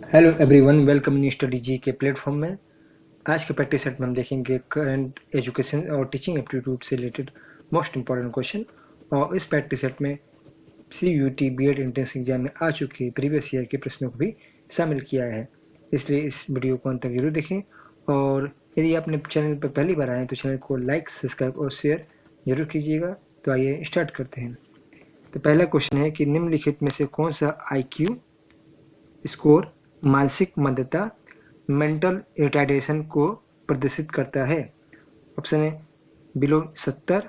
Hello everyone, welcome new study G के platform में। आज के प्रैक्टिस सेट में हम देखेंगे करंट एजुकेशन और टीचिंग एप्टीट्यूड से रिलेटेड मोस्ट इंपॉर्टेंट क्वेश्चन। और इस प्रैक्टिस सेट में CUET BEd एंट्रेंस एग्जाम में आ चुके प्रीवियस ईयर के प्रश्नों को भी शामिल किया है, इसलिए इस वीडियो को अंत तक जरूर देखें। और यदि आपने चैनल पर पहली बार आए तो चैनल को लाइक, सब्सक्राइब और शेयर जरूर कीजिएगा। तो आइए स्टार्ट करते हैं। तो पहला क्वेश्चन है कि निम्नलिखित में से कौन सा IQ स्कोर मानसिक मंदता मेंटल रिटार्डेशन को प्रदर्शित करता है। ऑप्शन है बिलो 70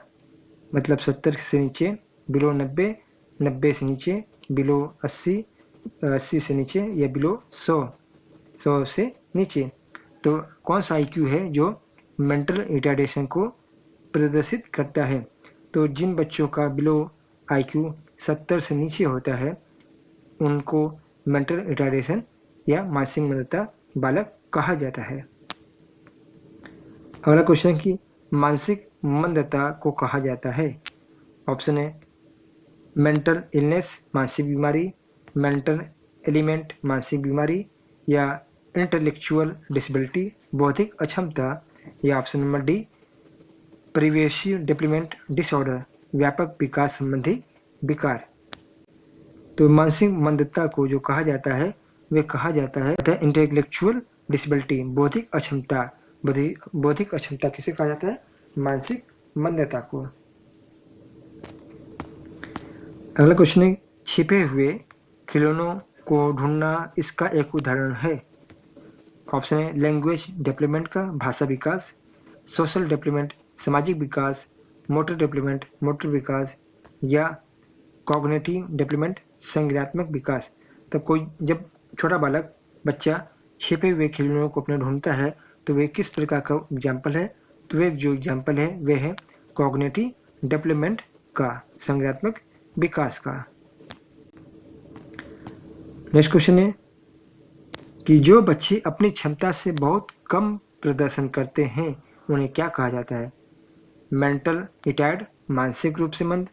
मतलब 70 से नीचे, बिलो 90 90 से नीचे, बिलो 80 80 से नीचे, या बिलो 100 100 से नीचे। तो कौन सा IQ है जो मेंटल रिटार्डेशन को प्रदर्शित करता है? तो जिन बच्चों का बिलो IQ 70 से नीचे होता है उनको मेंटल रिटार्डेशन या मानसिक मंदता बालक कहा जाता है। अगला क्वेश्चन कि मानसिक मंदता को कहा जाता है। ऑप्शन है मेंटल इलनेस मानसिक बीमारी, मेंटल एलिमेंट मानसिक बीमारी, या इंटेलेक्चुअल डिसेबिलिटी बौद्धिक अक्षमता, या ऑप्शन नंबर डी परिवेशीय डेवलपमेंट डिसऑर्डर व्यापक विकास संबंधी विकार। तो मानसिक मंदता को जो कहा जाता है वे कहा जाता है इंटेलेक्चुअल डिसेबिलिटी बौद्धिक अक्षमता। बौद्धिक अक्षमता किसे कहा जाता है? मानसिक मंदता को। अगला क्वेश्चन है छिपे हुए खिलौनों को ढूंढना इसका एक उदाहरण है। ऑप्शन है लैंग्वेज डेवलपमेंट का भाषा विकास, सोशल डेवलपमेंट सामाजिक विकास, मोटर डेवलपमेंट मोटर विकास, या कॉग्निटिव डेवलपमेंट संज्ञानात्मक विकास। तो कोई जब छोटा बालक बच्चा छिपे हुए खिलौनों को अपने ढूंढता है तो वे किस प्रकार का एग्जाम्पल है? तो वे जो एग्जाम्पल है वे है कॉग्निटिव डेवलपमेंट का, संज्ञानात्मक विकास का। नेक्स्ट क्वेश्चन है कि जो बच्चे अपनी क्षमता से बहुत कम प्रदर्शन करते हैं उन्हें क्या कहा जाता है? मेंटल रिटायर्ड मानसिक रूप से मंद,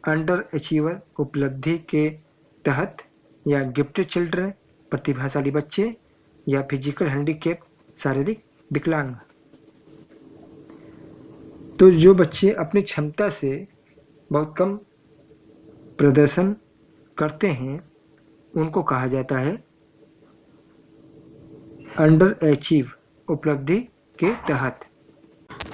अंडर अचीवर उपलब्धि के तहत, या गिफ्टेड चिल्ड्रन प्रतिभाशाली बच्चे, या फिजिकल हैंडीकैप शारीरिक विकलांग। तो जो बच्चे अपनी क्षमता से बहुत कम प्रदर्शन करते हैं उनको कहा जाता है अंडर अचीव उपलब्धि के तहत,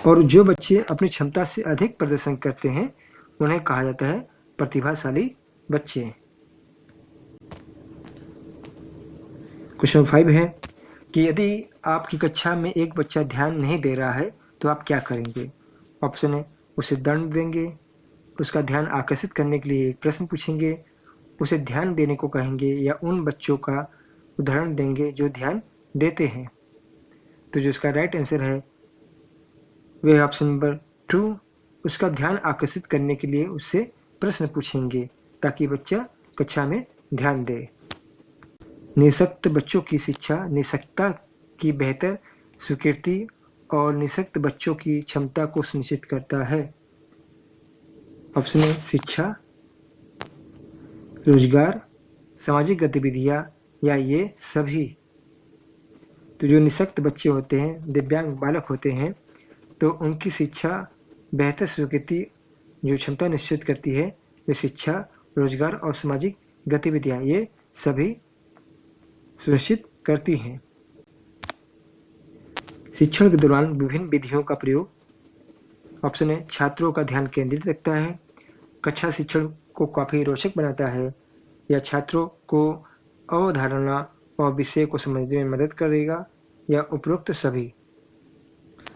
और जो बच्चे अपनी क्षमता से अधिक प्रदर्शन करते हैं उन्हें कहा जाता है प्रतिभाशाली बच्चे। क्वेश्चन 5 है कि यदि आपकी कक्षा में एक बच्चा ध्यान नहीं दे रहा है तो आप क्या करेंगे? ऑप्शन है उसे दंड देंगे, उसका ध्यान आकर्षित करने के लिए एक प्रश्न पूछेंगे, उसे ध्यान देने को कहेंगे, या उन बच्चों का उदाहरण देंगे जो ध्यान देते हैं। तो जो इसका राइट आंसर है वह ऑप्शन नंबर 2, उसका ध्यान आकर्षित करने के लिए उससे प्रश्न पूछेंगे ताकि बच्चा कक्षा में ध्यान दे। निःशक्त बच्चों की शिक्षा निःशक्तता की बेहतर स्वीकृति और निःशक्त बच्चों की क्षमता को सुनिश्चित करता है। ऑप्शन है शिक्षा, रोजगार, सामाजिक गतिविधियां, या ये सभी। तो जो निःशक्त बच्चे होते हैं, दिव्यांग बालक होते हैं, तो उनकी शिक्षा बेहतर स्वीकृति जो क्षमता निश्चित करती है वे शिक्षा, रोजगार और सामाजिक गतिविधियां ये सभी सुनिश्चित करती हैं। शिक्षण के दौरान विभिन्न विधियों का प्रयोग। ऑप्शन है छात्रों का ध्यान केंद्रित रखता है, कक्षा शिक्षण को काफी रोचक बनाता है, या छात्रों को अवधारणा और विषय को समझने में मदद करेगा, या उपरोक्त सभी।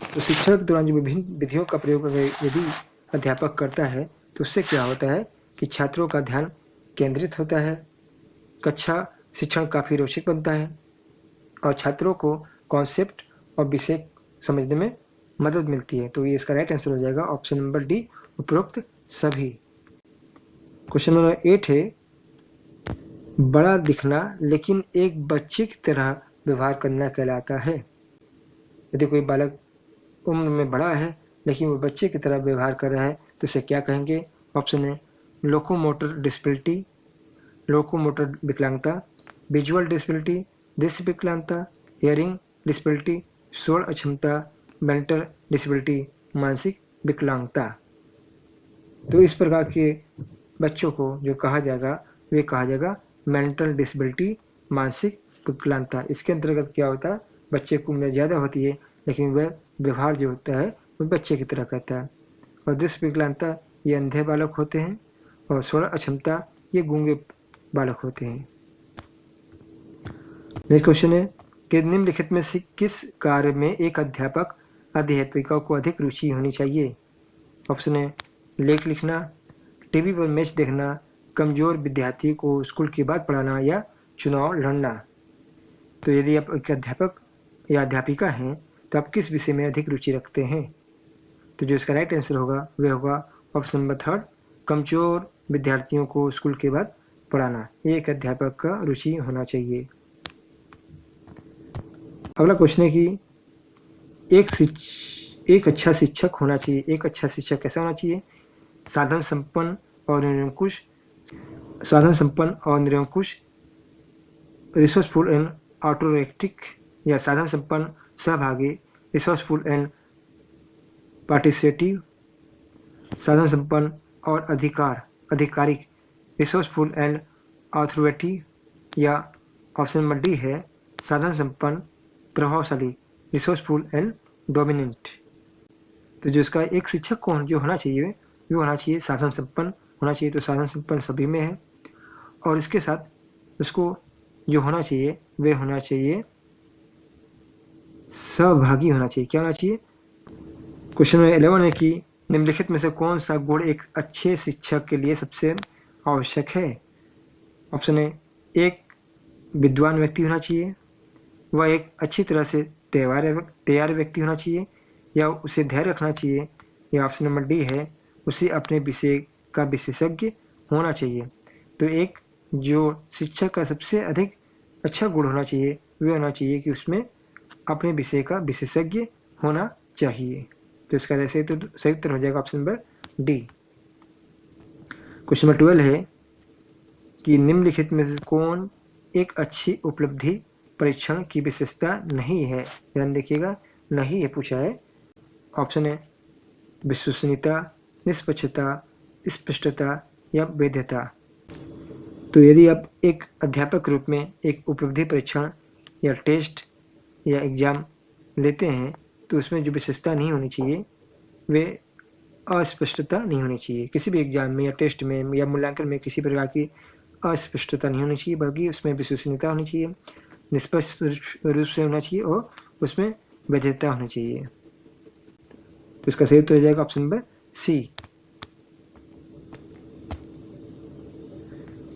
तो शिक्षण के दौरान जो विभिन्न विधियों का प्रयोग यदि अध्यापक करता है तो उससे क्या होता है कि छात्रों का ध्यान केंद्रित होता है, कक्षा शिक्षण काफ़ी रोचक बनता है, और छात्रों को कॉन्सेप्ट और विषय समझने में मदद मिलती है। तो ये इसका राइट आंसर हो जाएगा ऑप्शन नंबर डी, उपरोक्त सभी। क्वेश्चन नंबर 8 है बड़ा दिखना लेकिन एक बच्चे की तरह व्यवहार करना कहलाता है। यदि कोई बालक उम्र में बड़ा है लेकिन वो बच्चे की तरह व्यवहार कर रहा है तो इसे क्या कहेंगे? ऑप्शन है लोकोमोटर डिसेबिलिटी, लोकोमोटर विकलांगता, विजुअल डिसेबिलिटी, दृष्टि विकलांगता, हियरिंग डिसेबिलिटी, श्रवण अक्षमता, मेंटल डिसेबिलिटी, मानसिक विकलांगता। तो इस प्रकार के बच्चों को जो कहा जाएगा वे कहा जाएगा मेंटल डिसेबिलिटी, मानसिक विकलांगता। इसके अंतर्गत क्या होता है, बच्चे की उम्र ज़्यादा होती है लेकिन वह व्यवहार जो होता है वो बच्चे की तरह करता है। और दृष्टि विकलांगता ये अंधे बालक होते हैं, और श्रवण अक्षमता ये गूंगे बालक होते हैं। नेक्स्ट क्वेश्चन है कि निम्नलिखित में से किस कार्य में एक अध्यापक अध्यापिका को अधिक रुचि होनी चाहिए। ऑप्शन है लेख लिखना, टीवी पर मैच देखना, कमजोर विद्यार्थी को स्कूल के बाद पढ़ाना, या चुनाव लड़ना। तो यदि आप एक अध्यापक या अध्यापिका हैं तो आप किस विषय में अधिक रुचि रखते हैं। तो जो इसका राइट आंसर होगा वह होगा ऑप्शन नंबर 3, कमजोर विद्यार्थियों को स्कूल के बाद पढ़ाना। ये एक अध्यापक का रुचि होना चाहिए। अगला क्वेश्चन है कि एक अच्छा शिक्षक होना चाहिए। एक अच्छा शिक्षक कैसा होना चाहिए। साधन संपन्न और निरंकुश, रिसोर्सफुल एंड ऑटोरेक्टिक, या साधन संपन्न, सहभागी, रिसोर्सफुल एंड पार्टिसिपेटिव, साधन संपन्न और आधिकारिक, रिसोर्सफुल एंड ऑथोरिटेटिव, या ऑप्शन नंबर डी है साधन संपन्न, प्रभावशाली, रिसोर्सफुल एंड डोमिनेंट। तो जो इसका एक शिक्षक को जो होना चाहिए वो होना चाहिए साधन संपन्न होना चाहिए। तो साधन संपन्न सभी में है, और इसके साथ उसको जो होना चाहिए वह होना चाहिए सहभागी होना चाहिए। क्या होना चाहिए। क्वेश्चन नंबर 11 है कि निम्नलिखित में से कौन सा गुण एक अच्छे शिक्षक के लिए सबसे आवश्यक है। ऑप्शन है एक विद्वान व्यक्ति होना चाहिए, वह एक अच्छी तरह से तैयार व्यक्ति होना चाहिए, या उसे धैर्य रखना चाहिए, या ऑप्शन नंबर डी है उसे अपने विषय का विशेषज्ञ होना चाहिए। तो एक जो शिक्षक का सबसे अधिक अच्छा गुण होना चाहिए वह होना चाहिए कि उसमें अपने विषय का विशेषज्ञ होना चाहिए। तो इसका सही उत्तर हो जाएगा option number D. Question number 12 है कि निम्नलिखित में से कौन एक अच्छी उपलब्धि परीक्षण की विशेषता नहीं है। ध्यान देखिएगा, नहीं है पूछा है। ऑप्शन है विश्वसनीयता, निष्पक्षता, स्पष्टता, या वैधता। तो यदि आप एक अध्यापक के रूप में एक उपलब्धि परीक्षण या टेस्ट या एग्जाम लेते हैं तो उसमें जो विशेषता नहीं होनी चाहिए वे अस्पष्टता नहीं होनी चाहिए। किसी भी एग्जाम में या टेस्ट में या मूल्यांकन में किसी प्रकार की अस्पष्टता नहीं होनी चाहिए, बल्कि उसमें विश्वसनीयता होनी चाहिए, निष्पक्ष रूप से होना चाहिए, और उसमें वैधता होनी चाहिए। तो इसका सही उत्तर हो जाएगा option number C.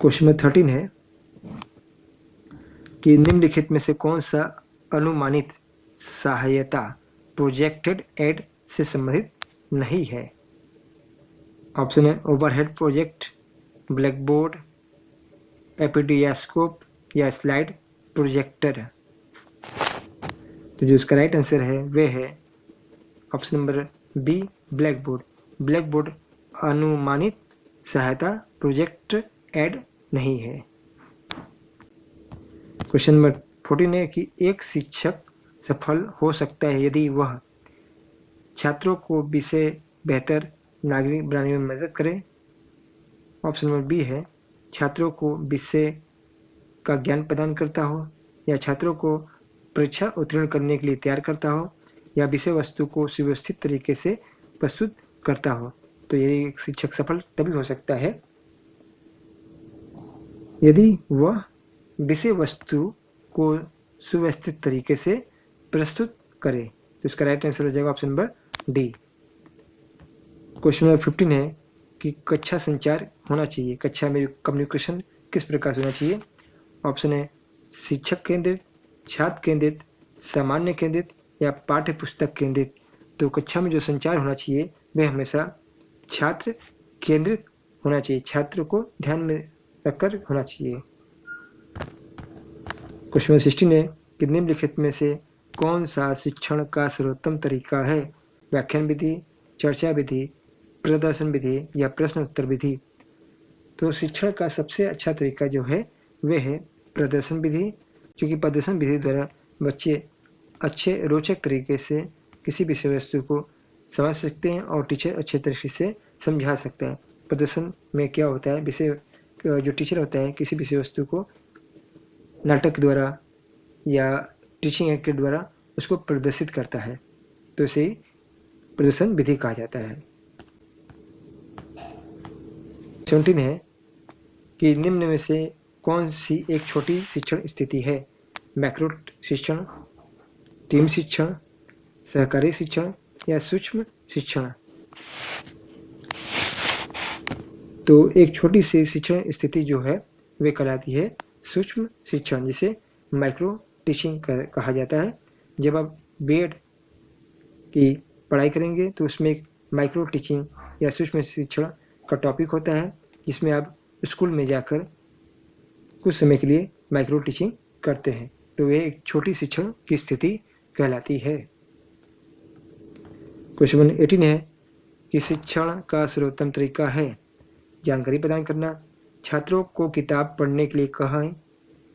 Question number 13 है कि निम्नलिखित में से कौन सा अनुमानित सहायता प्रोजेक्टेड एड से संबंधित नहीं है। ऑप्शन है ओवरहेड प्रोजेक्ट, ब्लैक बोर्ड, एपीडियास्कोप, या स्लाइड प्रोजेक्टर। तो जो इसका राइट आंसर है वह है option number B, blackboard. Blackboard अनुमानित सहायता प्रोजेक्ट एड नहीं है। क्वेश्चन नंबर 14 है कि एक शिक्षक सफल हो सकता है यदि वह छात्रों को विषय बेहतर नागरिक बनाने में मदद करे। ऑप्शन नंबर बी है छात्रों को विषय का ज्ञान प्रदान करता हो, या छात्रों को परीक्षा उत्तीर्ण करने के लिए तैयार करता हो, या विषय वस्तु को सुव्यवस्थित तरीके से प्रस्तुत करता हो। तो यदि एक शिक्षक सफल तभी हो सकता है यदि वह विषय वस्तु को सुव्यवस्थित तरीके से प्रस्तुत करे। तो इसका राइट आंसर हो जाएगा option number D. Question number 15 है कि कक्षा संचार होना चाहिए, कक्षा में कम्युनिकेशन किस प्रकार से होना चाहिए। ऑप्शन है शिक्षक केंद्रित, छात्र केंद्रित, सामान्य केंद्रित, या पाठ्य पुस्तक केंद्रित। तो कक्षा में जो संचार होना चाहिए वह हमेशा छात्र केंद्रित होना चाहिए, छात्र को ध्यान में रखकर होना चाहिए। क्वेश्चन नंबर 16 है कि निम्नलिखित में से कौन सा शिक्षण का सर्वोत्तम तरीका है। व्याख्यान विधि, चर्चा विधि, प्रदर्शन विधि, या प्रश्न उत्तर विधि। तो शिक्षण का सबसे अच्छा तरीका जो है वह है प्रदर्शन विधि, क्योंकि प्रदर्शन विधि द्वारा बच्चे अच्छे रोचक तरीके से किसी विषय वस्तु को समझ सकते हैं और टीचर अच्छे तरीके से समझा सकता है। प्रदर्शन में क्या होता है, विषय जो टीचर होता है किसी विषय वस्तु को नाटक द्वारा या टीचिंग एड के द्वारा उसको प्रदर्शित करता है, तो इसे ही प्रदर्शन विधि कहा जाता है। 17 है कि निम्न में से कौन सी एक छोटी शिक्षण स्थिति है? मैक्रो शिक्षण, टीम शिक्षण, सहकारी शिक्षण या सूक्ष्म शिक्षण। तो एक छोटी सी शिक्षण स्थिति जो है वे कहलाती है सूक्ष्म शिक्षण, जिसे माइक्रो टीचिंग कहा जाता है। जब आप बीएड की पढ़ाई करेंगे तो उसमें एक माइक्रो टीचिंग या सूक्ष्म शिक्षण का टॉपिक होता है, जिसमें आप स्कूल में जाकर कुछ समय के लिए माइक्रो टीचिंग करते हैं, तो ये एक छोटी शिक्षण की स्थिति कहलाती है। क्वेश्चन 18 है कि शिक्षण का सर्वोत्तम तरीका है जानकारी प्रदान करना, छात्रों को किताब पढ़ने के लिए कहें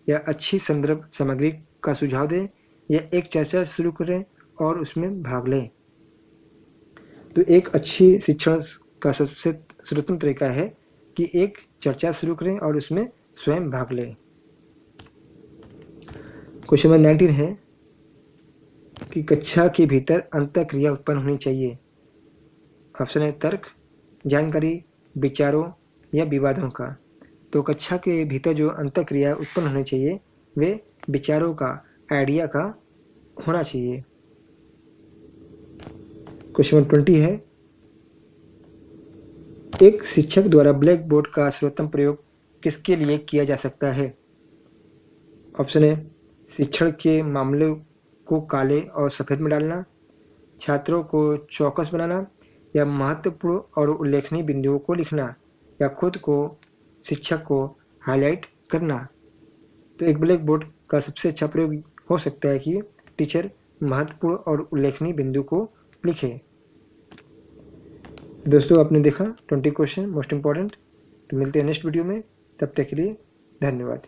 या अच्छी संदर्भ सामग्री का सुझाव दें या एक चर्चा शुरू करें और उसमें भाग लें। तो एक अच्छी शिक्षण का सबसे सर्वोत्तम तरीका है कि एक चर्चा शुरू करें और उसमें स्वयं भाग लें। क्वेश्चन नंबर 19 है कि कक्षा के भीतर अंतःक्रिया उत्पन्न होनी चाहिए। ऑप्शन है तर्क, जानकारी, विचारों या विवादों का। तो कक्षा के भीतर जो अंतःक्रिया उत्पन्न होनी चाहिए वे विचारों का, आइडिया का होना चाहिए। क्वेश्चन नंबर 20 है एक शिक्षक द्वारा ब्लैक बोर्ड का सर्वोत्तम प्रयोग किसके लिए किया जा सकता है? ऑप्शन है शिक्षण के मामले को काले और सफ़ेद में डालना, छात्रों को चौकस बनाना या महत्वपूर्ण और उल्लेखनीय बिंदुओं को लिखना या खुद को शिक्षक को हाईलाइट करना। तो एक ब्लैक बोर्ड का सबसे अच्छा प्रयोग हो सकता है कि टीचर महत्वपूर्ण और उल्लेखनीय बिंदु को लिखे। दोस्तों आपने देखा 20 क्वेश्चन मोस्ट इंपॉर्टेंट। तो मिलते हैं नेक्स्ट वीडियो में, तब तक के लिए धन्यवाद।